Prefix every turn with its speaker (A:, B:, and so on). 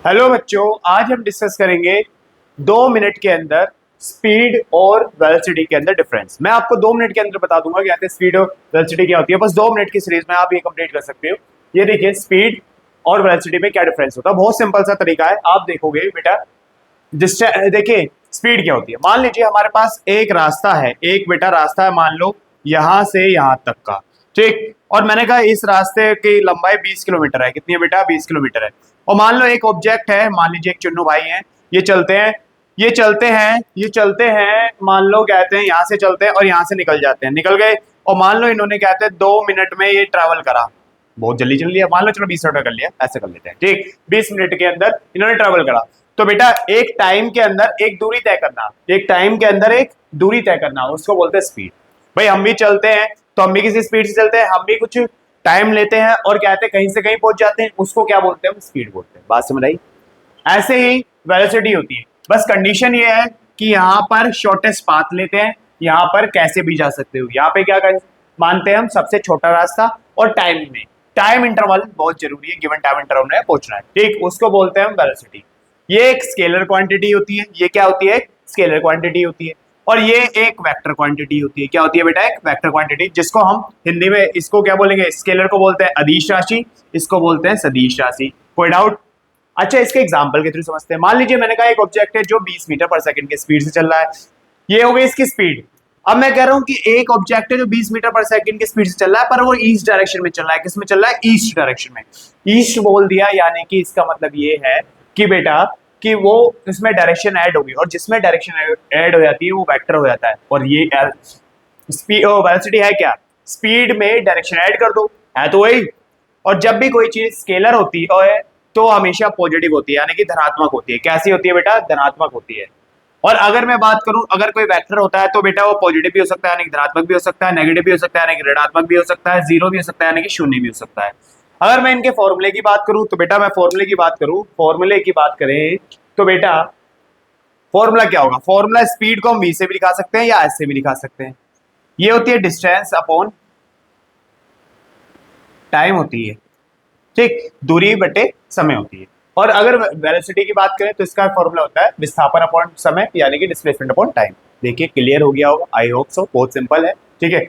A: Hello बच्चों, आज हम डिस्कस करेंगे 2 मिनट के अंदर स्पीड और वेलोसिटी के अंदर डिफरेंस। मैं आपको 2 मिनट के अंदर बता दूंगा कि स्पीड और वेलोसिटी क्या होती है। बस 2 मिनट की सीरीज में आप ये कंप्लीट कर सकते हो। ये देखिए स्पीड और वेलोसिटी में क्या डिफरेंस होता है। बहुत सिंपल सा तरीका है, आप देखोगे बेटा। देखिए स्पीड क्या होती है। मान लीजिए हमारे पास एक रास्ता है, एक बेटा रास्ता है, मान लो यहां से यहां तक का, ठीक। और मैंने कहा इस रास्ते की लंबाई 20 किलोमीटर है। कितनी है बेटा? 20 किलोमीटर है। और मान लो एक ऑब्जेक्ट है, मान लीजिए एक चुन्नू भाई है, ये चलते हैं, ये चलते हैं, मान लो कहते हैं यहाँ से चलते हैं और यहाँ से निकल जाते हैं, निकल गए। और मान लो इन्होंने कहते हैं 2 मिनट में ये ट्रैवल करा, बहुत जल्दी चल लिया। मान लो चलो 20 मिनट में कर लिया, ऐसे कर लेते हैं, ठीक। 20 मिनट के अंदर इन्होंने ट्रैवल करा। तो बेटा एक टाइम के अंदर एक दूरी तय करना, एक टाइम के अंदर एक दूरी तय करना, उसको बोलते हैं स्पीड। भाई हम भी चलते हैं तो हम भी किसी स्पीड से चलते हैं, हम भी कुछ टाइम लेते हैं और कहते हैं कहीं से कहीं पहुंच जाते हैं, उसको क्या बोलते हैं? हम स्पीड बोलते हैं। बात समझ आई? ऐसे ही वेलोसिटी होती है। बस कंडीशन ये है कि यहाँ पर शॉर्टेस्ट पाथ लेते हैं, यहाँ पर कैसे भी जा सकते हो। यहाँ पे क्या मानते हैं हम? सबसे छोटा रास्ता और टाइम में, टाइम इंटरवल बहुत जरूरी है, गिवन टाइम इंटरवल में पहुंचना है, ठीक। उसको बोलते हैं हम वेलोसिटी। ये एक स्केलर क्वांटिटी होती है। ये क्या होती है? स्केलर क्वांटिटी होती है। और ये एक वेक्टर क्वांटिटी होती है। क्या होती है बेटा? एक वेक्टर क्वांटिटी, जिसको हम हिंदी में इसको क्या बोलेंगे? स्केलर को बोलते हैं अदिश राशि, इसको बोलते हैं सदिश राशि। कोई डाउट? अच्छा, इसके एग्जांपल के थ्रू समझते हैं। मान लीजिए मैंने कहा एक ऑब्जेक्ट है जो 20 मीटर पर सेकंड की स्पीड से चल रहा है, ये हो गई इसकी स्पीड। अब मैं कह रहा हूं कि एक ऑब्जेक्ट है जो 20 मीटर पर सेकंड की स्पीड से चल रहा है, पर वो ईस्ट डायरेक्शन में चल रहा है। किस में चल रहा है? ईस्ट डायरेक्शन में। ईस्ट बोल दिया यानी कि इसका मतलब ये है कि बेटा कि वो इसमें डायरेक्शन ऐड होगी, और जिसमें डायरेक्शन ऐड हो जाती है वो वेक्टर हो जाता है। और ये स्पीड वेलोसिटी है क्या? स्पीड में डायरेक्शन ऐड कर दो, है तो वही। और जब भी कोई चीज स्केलर होती है तो हमेशा पॉजिटिव होती है, यानी कि धनात्मक होती है। कैसी होती है बेटा? धनात्मक होती है। और अगर मैं बात करूं, अगर कोई वेक्टर होता है तो बेटा वो पॉजिटिव भी हो सकता है, यानी कि धनात्मक भी हो सकता है, नेगेटिव भी हो सकता है, यानी कि ऋणात्मक भी हो सकता है, जीरो भी हो सकता है, यानी कि शून्य भी हो सकता है। अगर मैं इनके फॉर्मूले की बात करूं तो बेटा, मैं फॉर्मूले की बात करूं, फॉर्मूले की बात करें तो बेटा फॉर्मूला क्या होगा? फॉर्मूला स्पीड को हम v से भी लिखा सकते हैं या s से भी लिखा सकते हैं। ये होती है डिस्टेंस अपॉन टाइम होती है, ठीक। दूरी बटे समय होती है। और अगर वेलोसिटी की बात करें तो इसका फॉर्मूला होता है विस्थापन अपॉन समय, यानी कि डिस्प्लेसमेंट अपॉन टाइम। देखिए क्लियर हो गया होगा, आई होप सो। बहुत सिंपल है, ठीक है।